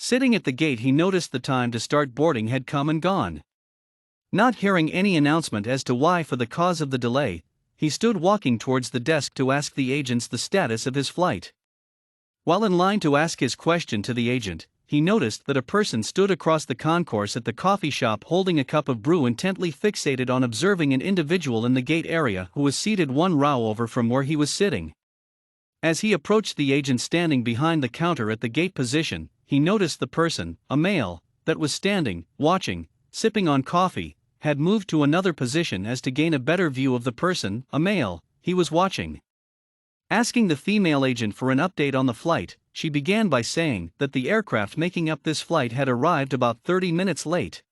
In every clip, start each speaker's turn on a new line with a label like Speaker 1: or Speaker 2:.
Speaker 1: Sitting at the gate, he noticed the time to start boarding had come and gone. Not hearing any announcement as to why for the cause of the delay, he stood walking towards the desk to ask the agents the status of his flight. While in line to ask his question to the agent, he noticed that a person stood across the concourse at the coffee shop holding a cup of brew, intently fixated on observing an individual in the gate area who was seated one row over from where he was sitting. As he approached the agent standing behind the counter at the gate position, he noticed the person, a male, that was standing, watching, sipping on coffee, had moved to another position as to gain a better view of the person, a male, he was watching. Asking the female agent for an update on the flight, she began by saying that the aircraft making up this flight had arrived about 30 minutes late.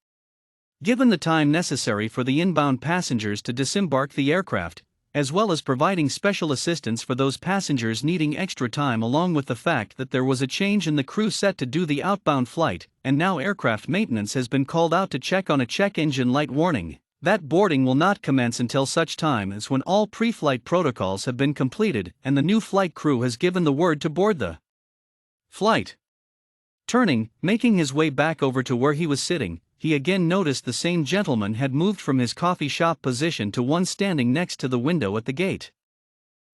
Speaker 1: Given the time necessary for the inbound passengers to disembark the aircraft, as well as providing special assistance for those passengers needing extra time, along with the fact that there was a change in the crew set to do the outbound flight, and now aircraft maintenance has been called out to check on a check engine light warning, that boarding will not commence until such time as when all pre-flight protocols have been completed and the new flight crew has given the word to board the flight. Turning, making his way back over to where he was sitting, he again noticed the same gentleman had moved from his coffee shop position to one standing next to the window at the gate.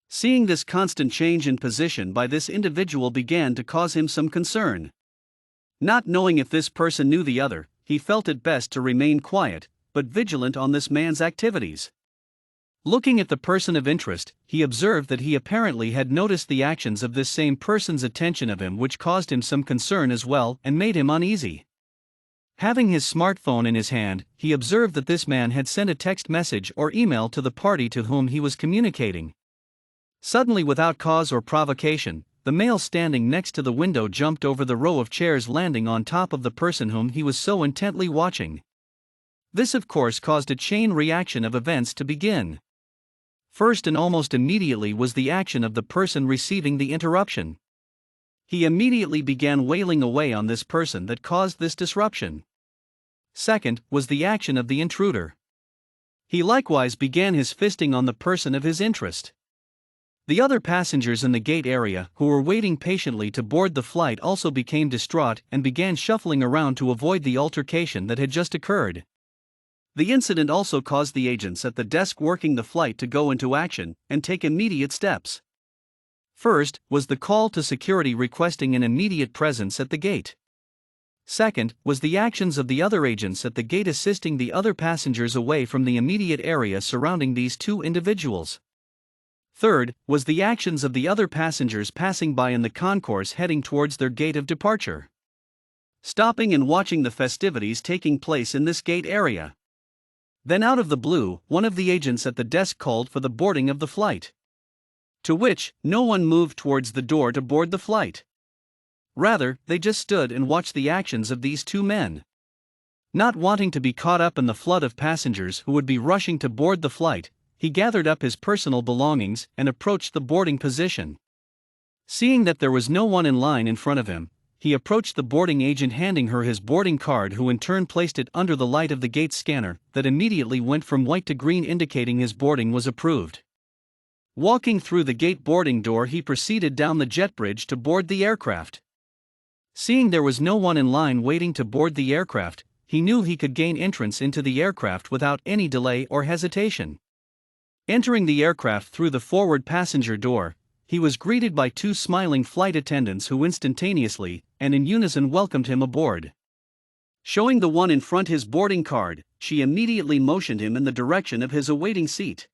Speaker 1: Seeing this constant change in position by this individual began to cause him some concern. Not knowing if this person knew the other, he felt it best to remain quiet, but vigilant on this man's activities. Looking at the person of interest, he observed that he apparently had noticed the actions of this same person's attention of him, which caused him some concern as well and made him uneasy. Having his smartphone in his hand, he observed that this man had sent a text message or email to the party to whom he was communicating. Suddenly, without cause or provocation, the male standing next to the window jumped over the row of chairs, landing on top of the person whom he was so intently watching. This of course caused a chain reaction of events to begin. First and almost immediately was the action of the person receiving the interruption. He immediately began wailing away on this person that caused this disruption. Second was the action of the intruder. He likewise began his fisting on the person of his interest. The other passengers in the gate area who were waiting patiently to board the flight also became distraught and began shuffling around to avoid the altercation that had just occurred. The incident also caused the agents at the desk working the flight to go into action and take immediate steps. First was the call to security requesting an immediate presence at the gate. Second was the actions of the other agents at the gate assisting the other passengers away from the immediate area surrounding these two individuals. Third was the actions of the other passengers passing by in the concourse heading towards their gate of departure, stopping and watching the festivities taking place in this gate area. Then out of the blue, one of the agents at the desk called for the boarding of the flight, to which no one moved towards the door to board the flight. Rather, they just stood and watched the actions of these two men. Not wanting to be caught up in the flood of passengers who would be rushing to board the flight, he gathered up his personal belongings and approached the boarding position. Seeing that there was no one in line in front of him, he approached the boarding agent, handing her his boarding card, who in turn placed it under the light of the gate scanner that immediately went from white to green, indicating his boarding was approved. Walking through the gate boarding door, he proceeded down the jet bridge to board the aircraft. Seeing there was no one in line waiting to board the aircraft, he knew he could gain entrance into the aircraft without any delay or hesitation. Entering the aircraft through the forward passenger door, he was greeted by two smiling flight attendants who instantaneously and in unison welcomed him aboard. Showing the one in front his boarding card, she immediately motioned him in the direction of his awaiting seat.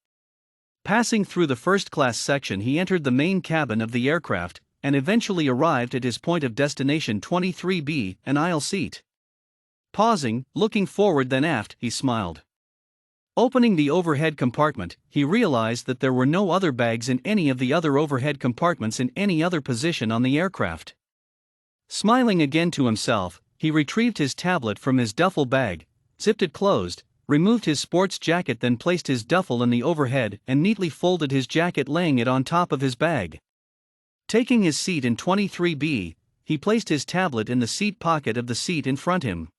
Speaker 1: Passing through the first-class section, he entered the main cabin of the aircraft and eventually arrived at his point of destination, 23B, an aisle seat. Pausing, looking forward then aft, he smiled. Opening the overhead compartment, he realized that there were no other bags in any of the other overhead compartments in any other position on the aircraft. Smiling again to himself, he retrieved his tablet from his duffel bag, zipped it closed, removed his sports jacket, then placed his duffel in the overhead and neatly folded his jacket, laying it on top of his bag. Taking his seat in 23B, he placed his tablet in the seat pocket of the seat in front him.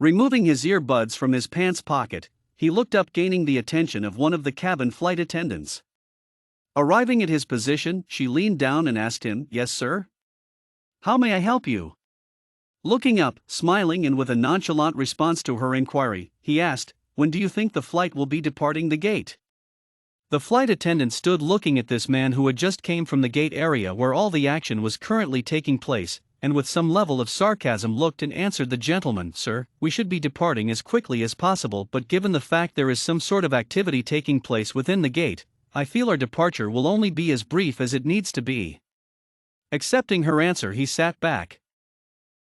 Speaker 1: Removing his earbuds from his pants pocket, he looked up, gaining the attention of one of the cabin flight attendants. Arriving at his position, she leaned down and asked him, "Yes, sir? How may I help you?" Looking up, smiling and with a nonchalant response to her inquiry, he asked, "When do you think the flight will be departing the gate?" The flight attendant stood looking at this man who had just came from the gate area where all the action was currently taking place, and with some level of sarcasm looked and answered the gentleman, "Sir, we should be departing as quickly as possible, but given the fact there is some sort of activity taking place within the gate, I feel our departure will only be as brief as it needs to be." Accepting her answer, he sat back.